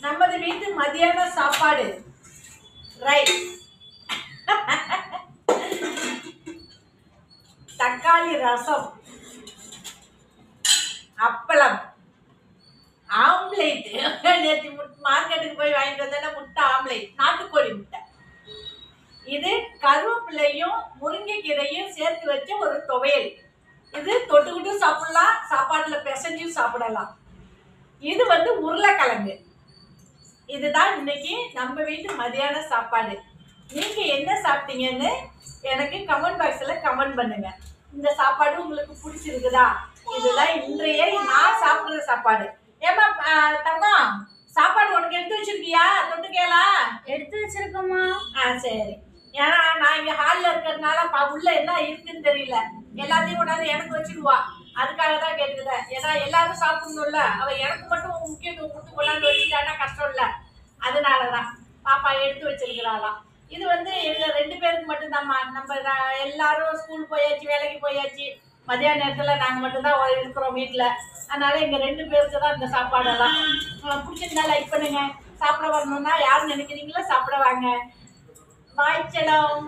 நமது வீட்டு மதியான சாப்பாடு ரைஸ், தக்காளி ரசம், அப்பளம், ஆம்லேட். நேற்று மார்க்கெட்டுக்கு போய் வாங்கிட்டு வந்தேன்னா முட்டை ஆம்லேட், நாட்டுக்கோழி முட்டை. இது கருவேப்பிலையும் முருங்கைக்கீரையும் சேர்த்து வச்ச ஒரு துவையல். இது தொட்டுக்கிட்டும் சாப்பிடலாம், சாப்பாடுல பிசைஞ்சும் சாப்பிடலாம். இது உருளைக்கிழங்கு. இதுதான் இன்னைக்கு நம்ம வீட்டு மதியான சாப்பாடு. நீங்க என்ன சாப்பிட்டீங்கன்னு எனக்கு கமெண்ட் பாக்ஸ்ல கமெண்ட் பண்ணுங்க. இந்த சாப்பாடு உங்களுக்கு பிடிச்சிருக்குதா? இதுதான் இன்றைய நான் சாப்பிடுற சாப்பாடு. ஏமா தங்கம், சாப்பாடு உனக்கு எடுத்து வச்சிருக்கியா? தொட்டுக்கேலா? எடுத்து வச்சிருக்கோமா? சரி. ஏன்னா நான் இங்க ஹால்ல இருக்கிறதுனால உள்ள என்ன இருக்குன்னு தெரியல. எல்லாத்தையும் கொண்டாந்து எனக்கு வச்சுடுவா. அதுக்காக தான் கேட்டுக்கிறேன். ஏன்னா எல்லாரும் சாப்பிடணும்ல. அவ எனக்கு மட்டும் முக்கியத்துவம் கொடுத்து கொண்டாந்து வச்சுட்டானா கஷ்டம் இல்லை. அதனாலதான் பாப்பா எடுத்து வச்சிருக்கிறாளாம். இது எங்க 2 பேருக்கு மட்டும்தாம்மா. நம்ம எல்லாரும் ஸ்கூல் போயாச்சு, வேலைக்கு போயாச்சு. மதியான நேரத்துல நாங்க மட்டும்தான் இருக்கிறோம் வீட்டுல. அதனால எங்க 2 பேருக்கு தான் இந்த சாப்பாடெல்லாம். பிடிச்சிருந்தா லைக் பண்ணுங்க. சாப்பிட வரணும்னா யார் நினைக்கிறீங்களோ சாப்பிட வாங்க. பாய் செல்லம்.